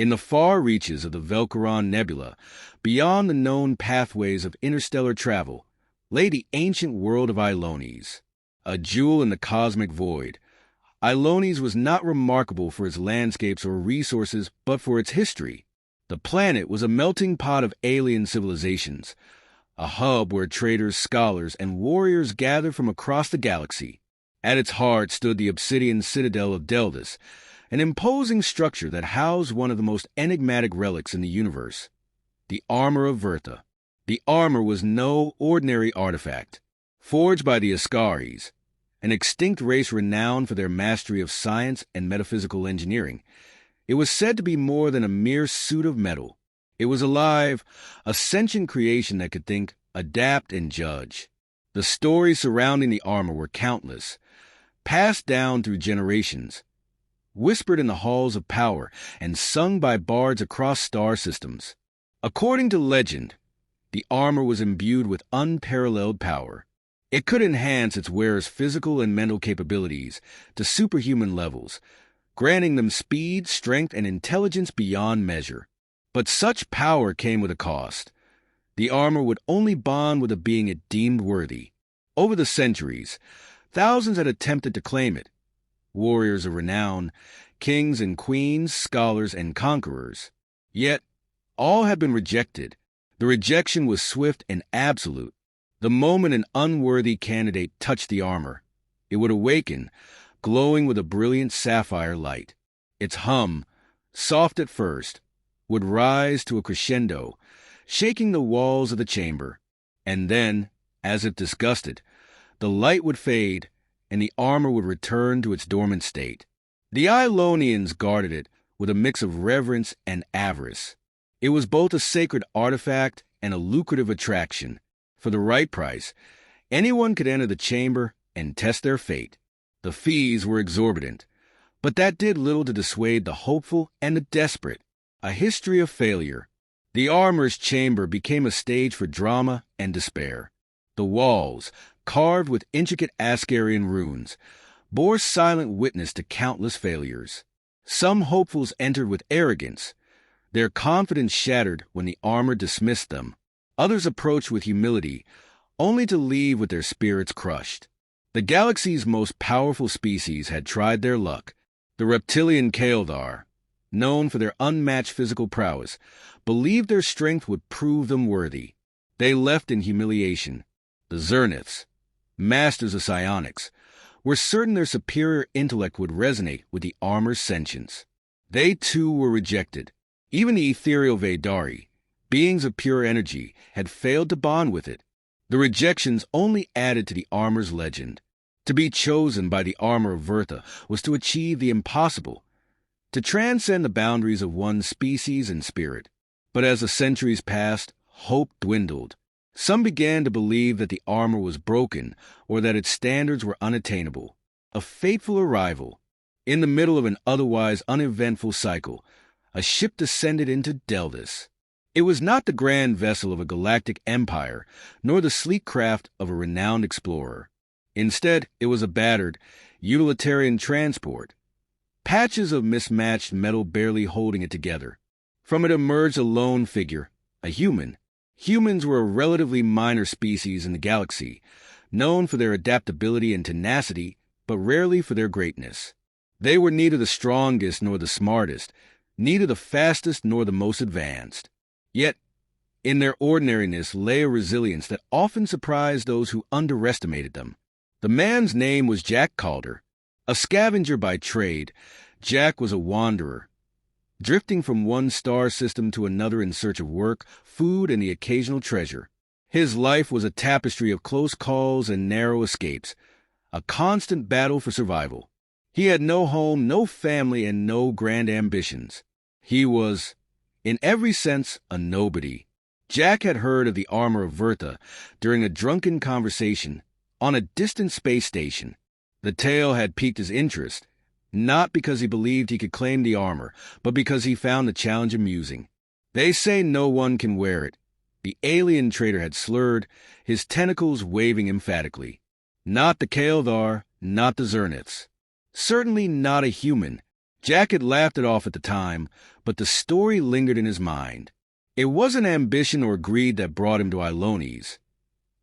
In the far reaches of the Velcaron Nebula, beyond the known pathways of interstellar travel, lay the ancient world of Ilones, a jewel in the cosmic void. Ilones was not remarkable for its landscapes or resources, but for its history. The planet was a melting pot of alien civilizations, a hub where traders, scholars, and warriors gathered from across the galaxy. At its heart stood the obsidian citadel of Deldis, an imposing structure that housed one of the most enigmatic relics in the universe, the armor of Vertha. The armor was no ordinary artifact. Forged by the Ascaris, an extinct race renowned for their mastery of science and metaphysical engineering, it was said to be more than a mere suit of metal. It was alive, a sentient creation that could think, adapt, and judge. The stories surrounding the armor were countless, passed down through generations, whispered in the halls of power, and sung by bards across star systems. According to legend, the armor was imbued with unparalleled power. It could enhance its wearer's physical and mental capabilities to superhuman levels, granting them speed, strength, and intelligence beyond measure. But such power came with a cost. The armor would only bond with a being it deemed worthy. Over the centuries, thousands had attempted to claim it. Warriors of renown, kings and queens, scholars and conquerors. Yet, all had been rejected. The rejection was swift and absolute. The moment an unworthy candidate touched the armor, it would awaken, glowing with a brilliant sapphire light. Its hum, soft at first, would rise to a crescendo, shaking the walls of the chamber. And then, as if disgusted, the light would fade, and the armor would return to its dormant state. The Ilonians guarded it with a mix of reverence and avarice. It was both a sacred artifact and a lucrative attraction. For the right price, anyone could enter the chamber and test their fate. The fees were exorbitant, but that did little to dissuade the hopeful and the desperate. A history of failure. The armorer's chamber became a stage for drama and despair. The walls, carved with intricate Ascarian runes, bore silent witness to countless failures. Some hopefuls entered with arrogance, their confidence shattered when the armor dismissed them. Others approached with humility, only to leave with their spirits crushed. The galaxy's most powerful species had tried their luck. The reptilian Kaeldar, known for their unmatched physical prowess, believed their strength would prove them worthy. They left in humiliation. The Zerniths, masters of psionics, were certain their superior intellect would resonate with the armor's sentience. They too were rejected. Even the ethereal Vaidari, beings of pure energy, had failed to bond with it. The rejections only added to the armor's legend. To be chosen by the armor of Vertha was to achieve the impossible, to transcend the boundaries of one's species and spirit. But as the centuries passed, hope dwindled. Some began to believe that the armor was broken or that its standards were unattainable. A fateful arrival. In the middle of an otherwise uneventful cycle, a ship descended into Deldis. It was not the grand vessel of a galactic empire, nor the sleek craft of a renowned explorer. Instead, it was a battered, utilitarian transport, patches of mismatched metal barely holding it together. From it emerged a lone figure, a human. Humans were a relatively minor species in the galaxy, known for their adaptability and tenacity, but rarely for their greatness. They were neither the strongest nor the smartest, neither the fastest nor the most advanced. Yet, in their ordinariness lay a resilience that often surprised those who underestimated them. The man's name was Jack Calder. A scavenger by trade, Jack was a wanderer, drifting from one star system to another in search of work, food, and the occasional treasure. His life was a tapestry of close calls and narrow escapes, a constant battle for survival. He had no home, no family, and no grand ambitions. He was, in every sense, a nobody. Jack had heard of the armor of Vertha during a drunken conversation on a distant space station. The tale had piqued his interest, not because he believed he could claim the armor, but because he found the challenge amusing. They say no one can wear it. The alien trader had slurred, his tentacles waving emphatically. Not the Kaeldar, not the Zerniths. Certainly not a human. Jack had laughed it off at the time, but the story lingered in his mind. It wasn't ambition or greed that brought him to Ilones.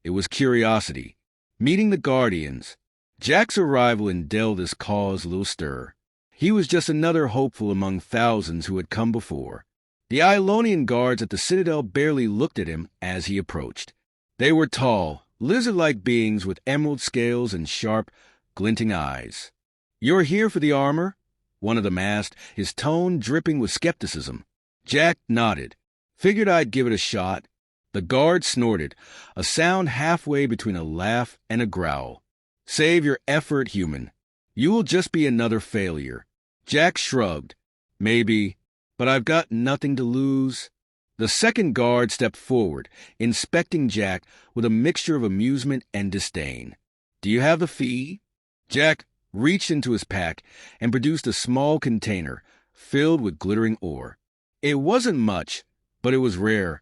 It was curiosity. Meeting the Guardians, Jack's arrival in Deldis caused little stir. He was just another hopeful among thousands who had come before. The Ilonian guards at the Citadel barely looked at him as he approached. They were tall, lizard-like beings with emerald scales and sharp, glinting eyes. "You're here for the armor?" one of them asked, his tone dripping with skepticism. Jack nodded. "Figured I'd give it a shot." The guard snorted, a sound halfway between a laugh and a growl. "Save your effort, human. You will just be another failure." Jack shrugged. "Maybe, but I've got nothing to lose." The second guard stepped forward, inspecting Jack with a mixture of amusement and disdain. "Do you have the fee?" Jack reached into his pack and produced a small container filled with glittering ore. It wasn't much, but it was rare,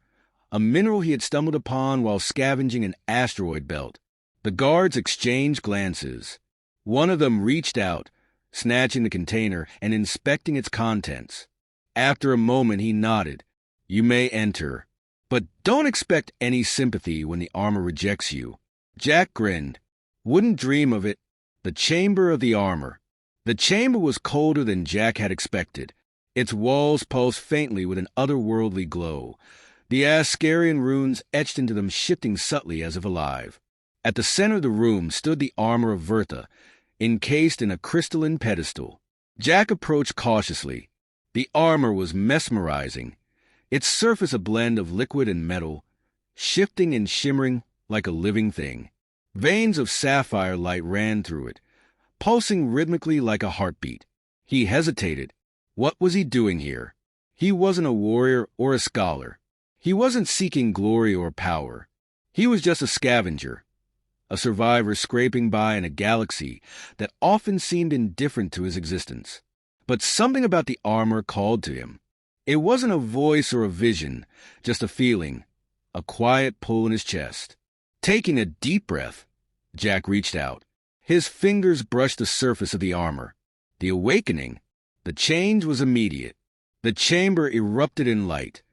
a mineral he had stumbled upon while scavenging an asteroid belt. The guards exchanged glances. One of them reached out, snatching the container and inspecting its contents. After a moment, he nodded. "You may enter, but don't expect any sympathy when the armor rejects you." Jack grinned. "Wouldn't dream of it." The chamber of the armor. The chamber was colder than Jack had expected. Its walls pulsed faintly with an otherworldly glow, the Ascarian runes etched into them shifting subtly as if alive. At the center of the room stood the armor of Vertha, encased in a crystalline pedestal. Jack approached cautiously. The armor was mesmerizing, its surface a blend of liquid and metal, shifting and shimmering like a living thing. Veins of sapphire light ran through it, pulsing rhythmically like a heartbeat. He hesitated. What was he doing here? He wasn't a warrior or a scholar. He wasn't seeking glory or power. He was just a scavenger, a survivor scraping by in a galaxy that often seemed indifferent to his existence. But something about the armor called to him. It wasn't a voice or a vision, just a feeling, a quiet pull in his chest. Taking a deep breath, Jack reached out. His fingers brushed the surface of the armor. The awakening, the change was immediate. The chamber erupted in light,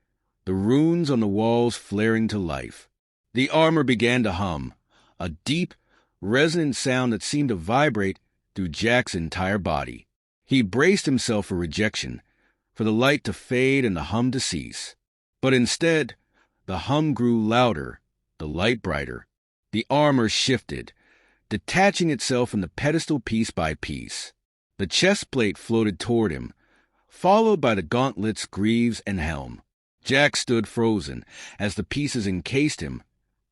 the runes on the walls flaring to life. The armor began to hum, a deep, resonant sound that seemed to vibrate through Jack's entire body. He braced himself for rejection, for the light to fade and the hum to cease. But instead, the hum grew louder, the light brighter. The armor shifted, detaching itself from the pedestal piece by piece. The chest plate floated toward him, followed by the gauntlets, greaves, and helm. Jack stood frozen as the pieces encased him,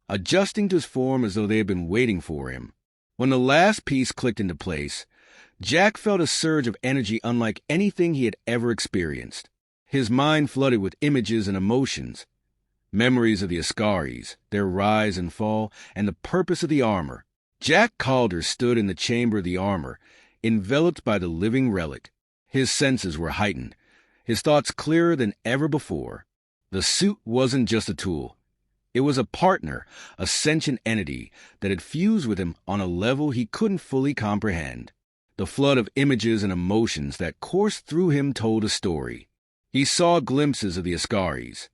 adjusting to his form as though they had been waiting for him. When the last piece clicked into place, Jack felt a surge of energy unlike anything he had ever experienced. His mind flooded with images and emotions, memories of the Ascaris, their rise and fall, and the purpose of the armor. Jack Calder stood in the chamber of the armor, enveloped by the living relic. His senses were heightened, his thoughts clearer than ever before. The suit wasn't just a tool. It was a partner, a sentient entity that had fused with him on a level he couldn't fully comprehend. The flood of images and emotions that coursed through him told a story. He saw glimpses of the Ascaris,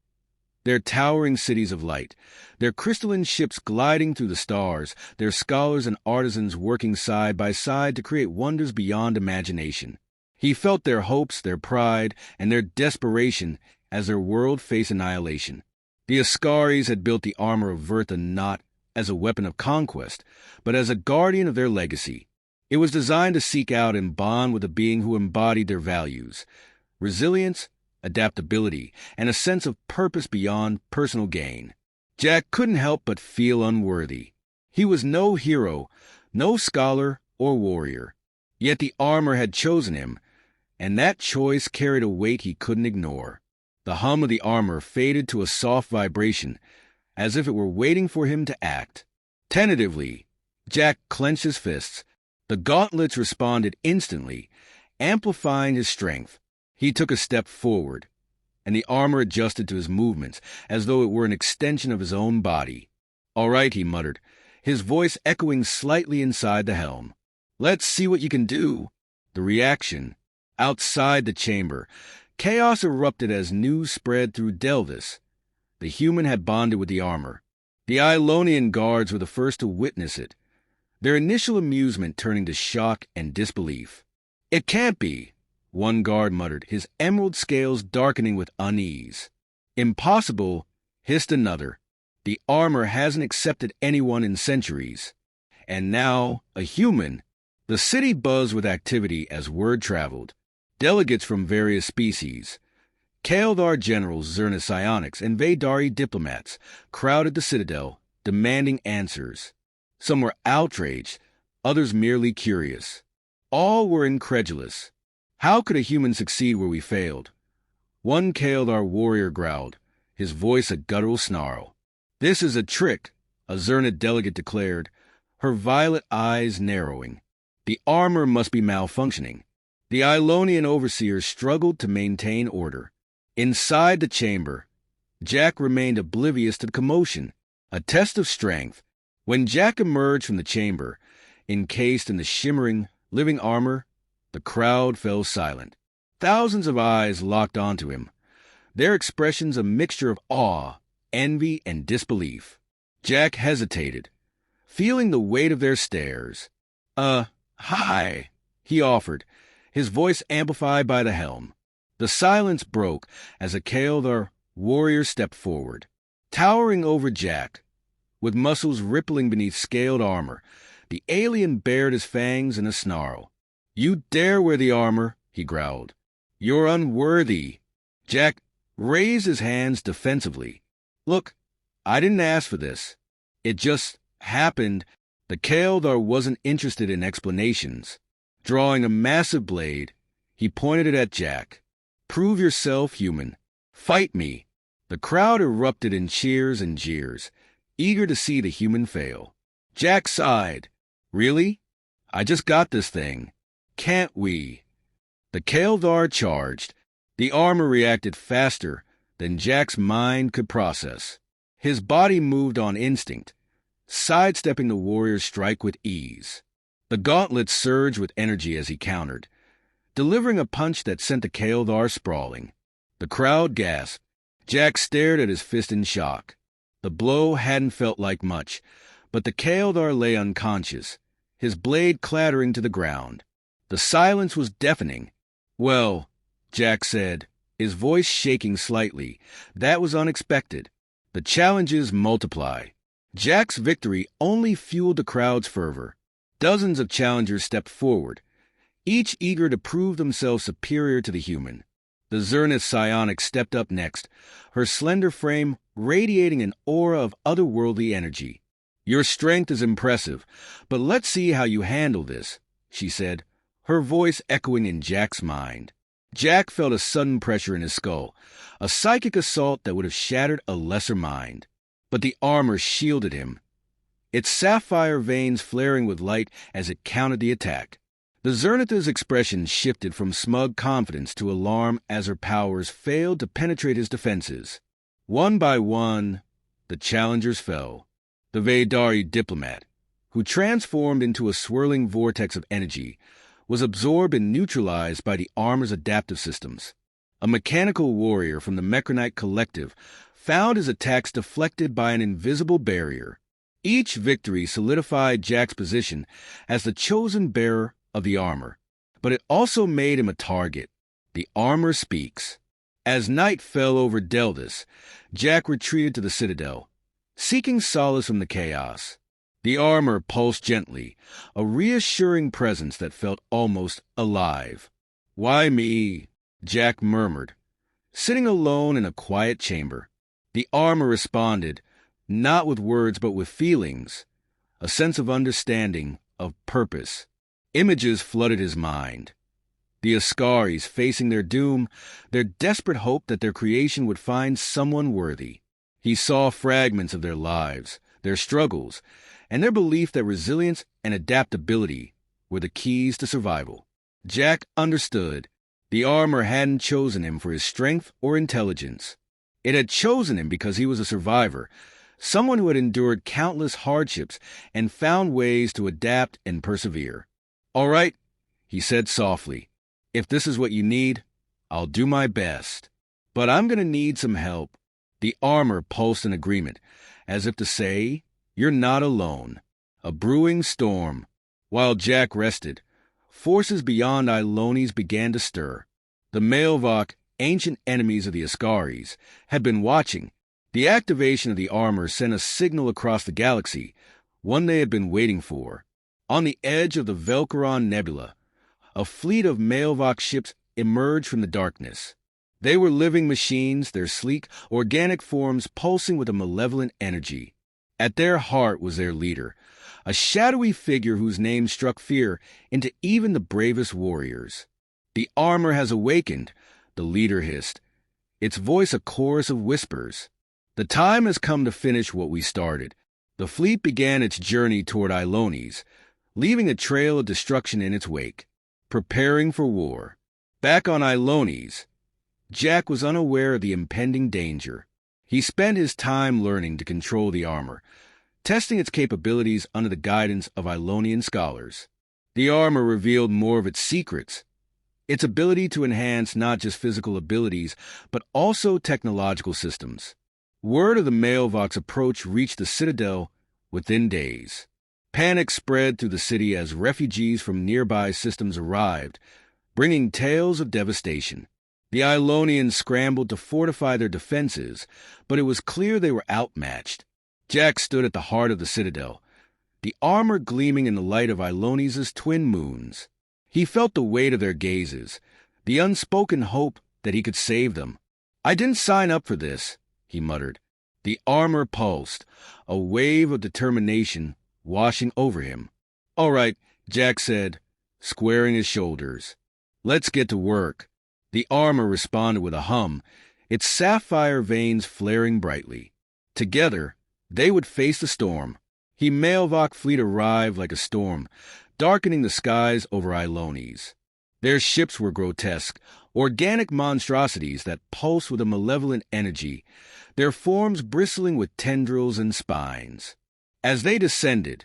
their towering cities of light, their crystalline ships gliding through the stars, their scholars and artisans working side by side to create wonders beyond imagination. He felt their hopes, their pride, and their desperation as their world faced annihilation. The Ascaris had built the armor of Vertha not as a weapon of conquest, but as a guardian of their legacy. It was designed to seek out and bond with a being who embodied their values: resilience, adaptability, and a sense of purpose beyond personal gain. Jack couldn't help but feel unworthy. He was no hero, no scholar or warrior. Yet the armor had chosen him, and that choice carried a weight he couldn't ignore. The hum of the armor faded to a soft vibration, as if it were waiting for him to act. Tentatively, Jack clenched his fists. The gauntlets responded instantly, amplifying his strength. He took a step forward, and the armor adjusted to his movements as though it were an extension of his own body. "All right," he muttered, his voice echoing slightly inside the helm. "Let's see what you can do." The reaction, Outside the chamber, chaos erupted as news spread through Delvis. The human had bonded with the armor. The Ionian guards were the first to witness it, their initial amusement turning to shock and disbelief. "It can't be," one guard muttered, his emerald scales darkening with unease. "Impossible," hissed another. "The armor hasn't accepted anyone in centuries." And now, a human. The city buzzed with activity as word traveled. Delegates from various species, Kaeldar generals, Zerna psionics, and Vaydari diplomats crowded the citadel, demanding answers. Some were outraged, others merely curious. All were incredulous. How could a human succeed where we failed? One Kaeldar warrior growled, his voice a guttural snarl. "This is a trick," a Zerna delegate declared, her violet eyes narrowing. "The armor must be malfunctioning." The Ionian overseers struggled to maintain order. Inside the chamber, Jack remained oblivious to the commotion, a test of strength. When Jack emerged from the chamber, encased in the shimmering, living armor, the crowd fell silent. Thousands of eyes locked onto him, their expressions a mixture of awe, envy, and disbelief. Jack hesitated, feeling the weight of their stares. Hi," he offered, his voice amplified by the helm. The silence broke as a Kaeldar warrior stepped forward. Towering over Jack, with muscles rippling beneath scaled armor, the alien bared his fangs in a snarl. "You dare wear the armor," he growled. "You're unworthy." Jack raised his hands defensively. "Look, I didn't ask for this. It just happened." The Kaeldar wasn't interested in explanations. Drawing a massive blade, he pointed it at Jack. "Prove yourself human. Fight me." The crowd erupted in cheers and jeers, eager to see the human fail. Jack sighed. "Really? I just got this thing. Can't we?" The Kaeldar charged. The armor reacted faster than Jack's mind could process. His body moved on instinct, sidestepping the warrior's strike with ease. The gauntlet surged with energy as he countered, delivering a punch that sent the Kaeldar sprawling. The crowd gasped. Jack stared at his fist in shock. The blow hadn't felt like much, but the Kaeldar lay unconscious, his blade clattering to the ground. The silence was deafening. "Well," Jack said, his voice shaking slightly, "that was unexpected. The challenges multiply." Jack's victory only fueled the crowd's fervor. Dozens of challengers stepped forward, each eager to prove themselves superior to the human. The Zerna psionic stepped up next, her slender frame radiating an aura of otherworldly energy. "Your strength is impressive, but let's see how you handle this," she said, her voice echoing in Jack's mind. Jack felt a sudden pressure in his skull, a psychic assault that would have shattered a lesser mind. But the armor shielded him, its sapphire veins flaring with light as it countered the attack. The Zernita's expression shifted from smug confidence to alarm as her powers failed to penetrate his defenses. One by one, the challengers fell. The Vaydari diplomat, who transformed into a swirling vortex of energy, was absorbed and neutralized by the armor's adaptive systems. A mechanical warrior from the Mechanite Collective found his attacks deflected by an invisible barrier. Each victory solidified Jack's position as the chosen bearer of the armor, but it also made him a target. The armor speaks. As night fell over Delvis, Jack retreated to the citadel, seeking solace from the chaos. The armor pulsed gently, a reassuring presence that felt almost alive. "Why me?" Jack murmured, sitting alone in a quiet chamber. The armor responded, not with words but with feelings, a sense of understanding, of purpose. Images flooded his mind. The Ascaris facing their doom, their desperate hope that their creation would find someone worthy. He saw fragments of their lives, their struggles, and their belief that resilience and adaptability were the keys to survival. Jack understood. The armor hadn't chosen him for his strength or intelligence. It had chosen him because he was a survivor, someone who had endured countless hardships and found ways to adapt and persevere. "All right," he said softly. If this is what you need, I'll do my best. But I'm going to need some help. The armor pulsed in agreement, as if to say, you're not alone. A brewing storm. While Jack rested, forces beyond Ilones began to stir. The Maelvok, ancient enemies of the Ascaris, had been watching. The activation of the armor sent a signal across the galaxy, one they had been waiting for. On the edge of the Velcaron Nebula, a fleet of Maelvok ships emerged from the darkness. They were living machines, their sleek, organic forms pulsing with a malevolent energy. At their heart was their leader, a shadowy figure whose name struck fear into even the bravest warriors. "The armor has awakened," the leader hissed, its voice a chorus of whispers. "The time has come to finish what we started." The fleet began its journey toward Ilones, leaving a trail of destruction in its wake, preparing for war. Back on Ilones, Jack was unaware of the impending danger. He spent his time learning to control the armor, testing its capabilities under the guidance of Ilonian scholars. The armor revealed more of its secrets, its ability to enhance not just physical abilities, but also technological systems. Word of the Maelvok's approach reached the Citadel within days. Panic spread through the city as refugees from nearby systems arrived, bringing tales of devastation. The Ilonians scrambled to fortify their defenses, but it was clear they were outmatched. Jack stood at the heart of the Citadel, the armor gleaming in the light of Ilones' twin moons. He felt the weight of their gazes, the unspoken hope that he could save them. "I didn't sign up for this," he muttered. The armor pulsed, a wave of determination washing over him. "All right," Jack said, squaring his shoulders. "Let's get to work." The armor responded with a hum, its sapphire veins flaring brightly. Together, they would face the storm. The Maelvok fleet arrived like a storm, darkening the skies over Ilones. Their ships were grotesque, organic monstrosities that pulsed with a malevolent energy, their forms bristling with tendrils and spines. As they descended,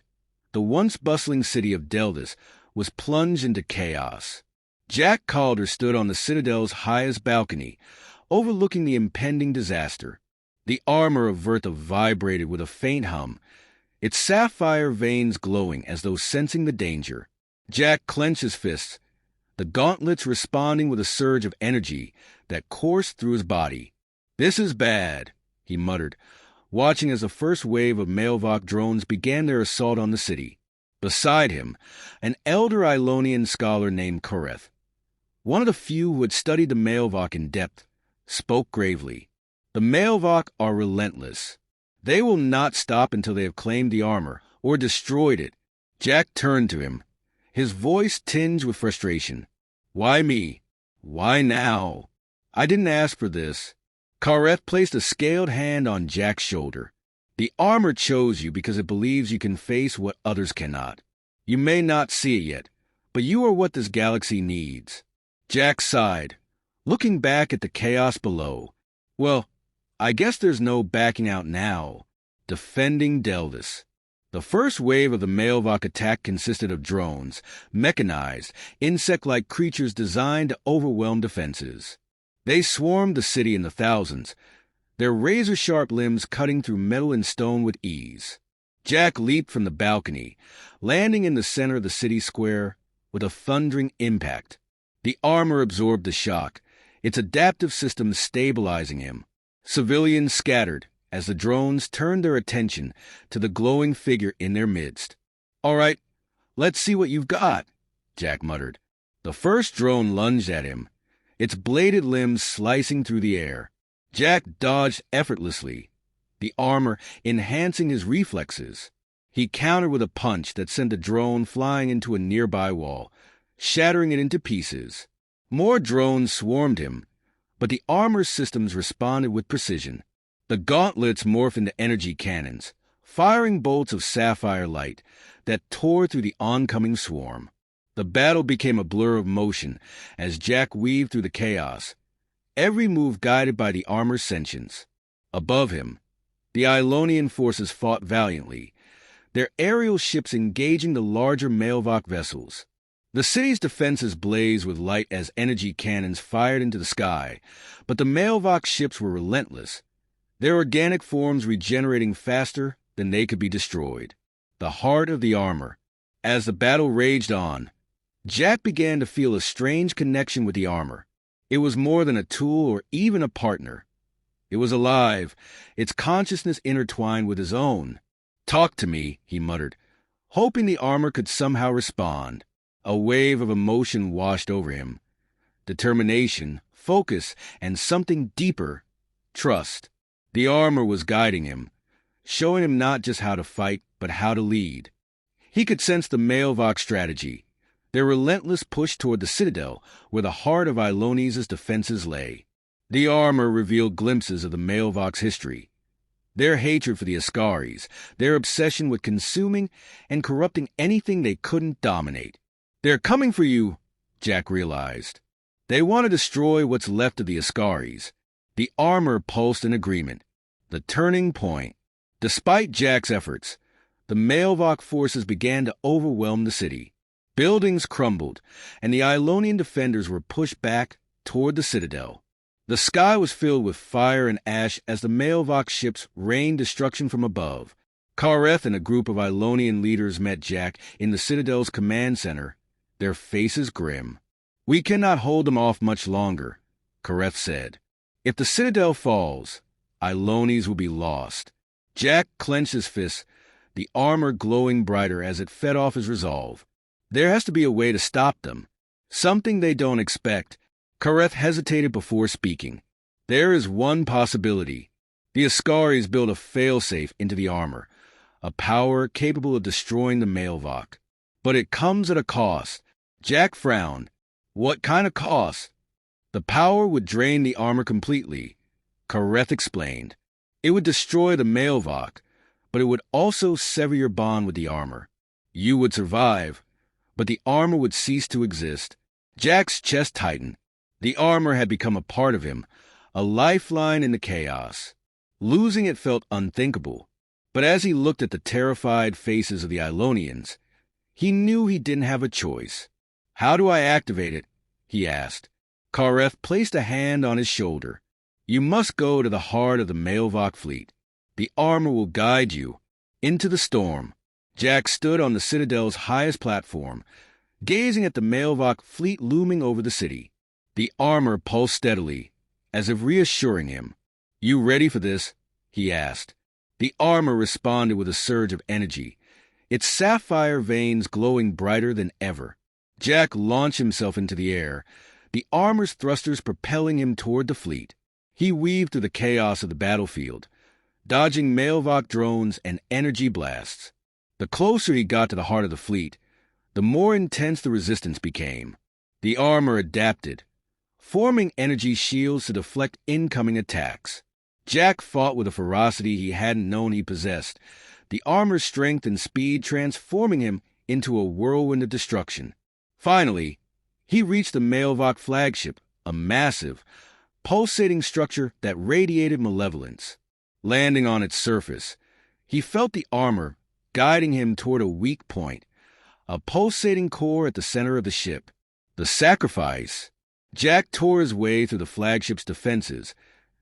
the once bustling city of Deldis was plunged into chaos. Jack Calder stood on the Citadel's highest balcony, overlooking the impending disaster. The armor of Vertha vibrated with a faint hum, its sapphire veins glowing as though sensing the danger. Jack clenched his fists, the gauntlets responding with a surge of energy that coursed through his body. "This is bad," he muttered, watching as the first wave of Maelvok drones began their assault on the city. Beside him, an elder Ilonian scholar named Koreth, one of the few who had studied the Maelvok in depth, spoke gravely. "The Maelvok are relentless. They will not stop until they have claimed the armor or destroyed it." Jack turned to him, his voice tinged with frustration. "Why me? Why now? I didn't ask for this." Koreth placed a scaled hand on Jack's shoulder. "The armor chose you because it believes you can face what others cannot. You may not see it yet, but you are what this galaxy needs." Jack sighed, looking back at the chaos below. "Well, I guess there's no backing out now." Defending Deldis. The first wave of the Maelvok attack consisted of drones, mechanized, insect-like creatures designed to overwhelm defenses. They swarmed the city in the thousands, their razor-sharp limbs cutting through metal and stone with ease. Jack leaped from the balcony, landing in the center of the city square with a thundering impact. The armor absorbed the shock, its adaptive system stabilizing him. Civilians scattered as the drones turned their attention to the glowing figure in their midst. "All right, let's see what you've got," Jack muttered. The first drone lunged at him, its bladed limbs slicing through the air. Jack dodged effortlessly, the armor enhancing his reflexes. He countered with a punch that sent the drone flying into a nearby wall, shattering it into pieces. More drones swarmed him, but the armor systems responded with precision. The gauntlets morphed into energy cannons, firing bolts of sapphire light that tore through the oncoming swarm. The battle became a blur of motion as Jack weaved through the chaos, every move guided by the armor's sentience. Above him, the Ilonian forces fought valiantly, their aerial ships engaging the larger Maelvok vessels. The city's defenses blazed with light as energy cannons fired into the sky, but the Mailvox ships were relentless, their organic forms regenerating faster than they could be destroyed. The heart of the armor. As the battle raged on, Jack began to feel a strange connection with the armor. It was more than a tool or even a partner. It was alive, its consciousness intertwined with his own. "Talk to me," he muttered, hoping the armor could somehow respond. A wave of emotion washed over him. Determination, focus, and something deeper, trust. The armor was guiding him, showing him not just how to fight, but how to lead. He could sense the Mailvox strategy, their relentless push toward the citadel where the heart of Ilones' defenses lay. The armor revealed glimpses of the Mailvox history, their hatred for the Ascaris, their obsession with consuming and corrupting anything they couldn't dominate. "They're coming for you," Jack realized. They want to destroy what's left of the Ascaris. The armor pulsed in agreement. The turning point. Despite Jack's efforts, the Mailvox forces began to overwhelm the city. Buildings crumbled, and the Ilonian defenders were pushed back toward the citadel. The sky was filled with fire and ash as the Mailvox ships rained destruction from above. Kareth and a group of Ilonian leaders met Jack in the citadel's command center, their faces grim. "We cannot hold them off much longer," Kareth said. "If the citadel falls, Ilones will be lost." Jack clenched his fists, the armor glowing brighter as it fed off his resolve. There has to be a way to stop them. Something they don't expect. Kareth hesitated before speaking. "There is one possibility. The Ascaris build a failsafe into the armor, a power capable of destroying the Mailvox. But it comes at a cost." Jack frowned. "What kind of cost?" "The power would drain the armor completely," Kareth explained. "It would destroy the Mailvox, but it would also sever your bond with the armor. You would survive, but the armor would cease to exist." Jack's chest tightened. The armor had become a part of him, a lifeline in the chaos. Losing it felt unthinkable, but as he looked at the terrified faces of the Ilonians, he knew he didn't have a choice. "How do I activate it?" he asked. Kareth placed a hand on his shoulder. "You must go to the heart of the Mailvox fleet. The armor will guide you into the storm." Jack stood on the citadel's highest platform, gazing at the Mailvox fleet looming over the city. The armor pulsed steadily, as if reassuring him. "You ready for this?" he asked. The armor responded with a surge of energy, its sapphire veins glowing brighter than ever. Jack launched himself into the air, the armor's thrusters propelling him toward the fleet. He weaved through the chaos of the battlefield, dodging Mailvox drones and energy blasts. The closer he got to the heart of the fleet, the more intense the resistance became. The armor adapted, forming energy shields to deflect incoming attacks. Jack fought with a ferocity he hadn't known he possessed, the armor's strength and speed transforming him into a whirlwind of destruction. Finally, he reached the Mailvox flagship, a massive, pulsating structure that radiated malevolence. Landing on its surface, he felt the armor guiding him toward a weak point, a pulsating core at the center of the ship. The sacrifice. Jack tore his way through the flagship's defenses,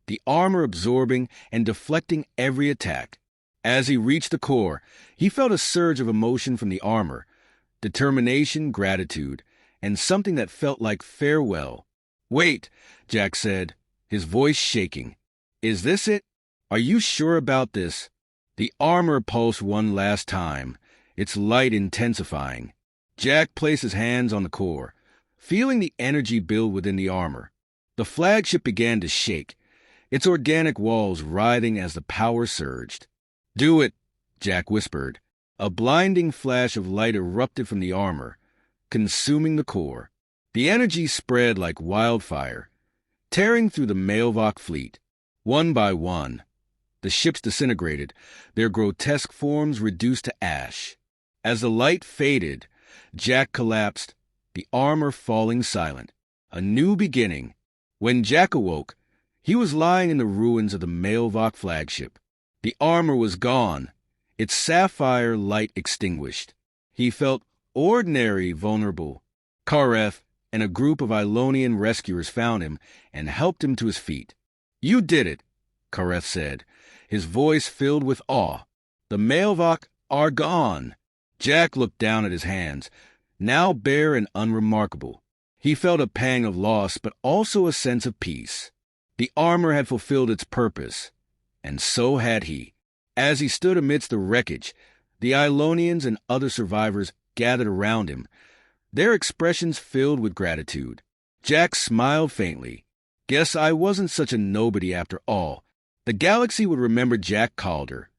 the armor absorbing and deflecting every attack. As he reached the core, he felt a surge of emotion from the armor, determination, gratitude, and something that felt like farewell. "Wait," Jack said, his voice shaking. "Is this it? Are you sure about this?" The armor pulsed one last time, its light intensifying. Jack placed his hands on the core, feeling the energy build within the armor. The flagship began to shake, its organic walls writhing as the power surged. "Do it," Jack whispered. A blinding flash of light erupted from the armor, consuming the core. The energy spread like wildfire, tearing through the Mailvox fleet. One by one, the ships disintegrated, their grotesque forms reduced to ash. As the light faded, Jack collapsed, the armor falling silent. A new beginning. When Jack awoke, he was lying in the ruins of the Mailvox flagship. The armor was gone, its sapphire light extinguished. He felt ordinary, vulnerable, Kareth and a group of Ilonian rescuers found him and helped him to his feet. "You did it," Kareth said, his voice filled with awe. "The Maelvok are gone." Jack looked down at his hands, now bare and unremarkable. He felt a pang of loss, but also a sense of peace. The armor had fulfilled its purpose, and so had he. As he stood amidst the wreckage, the Ilonians and other survivors gathered around him, their expressions filled with gratitude. Jack smiled faintly. Guess I wasn't such a nobody after all. The galaxy would remember Jack Calder,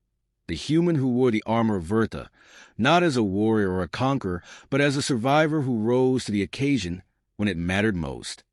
the human who wore the armor of Vertha, not as a warrior or a conqueror, but as a survivor who rose to the occasion when it mattered most.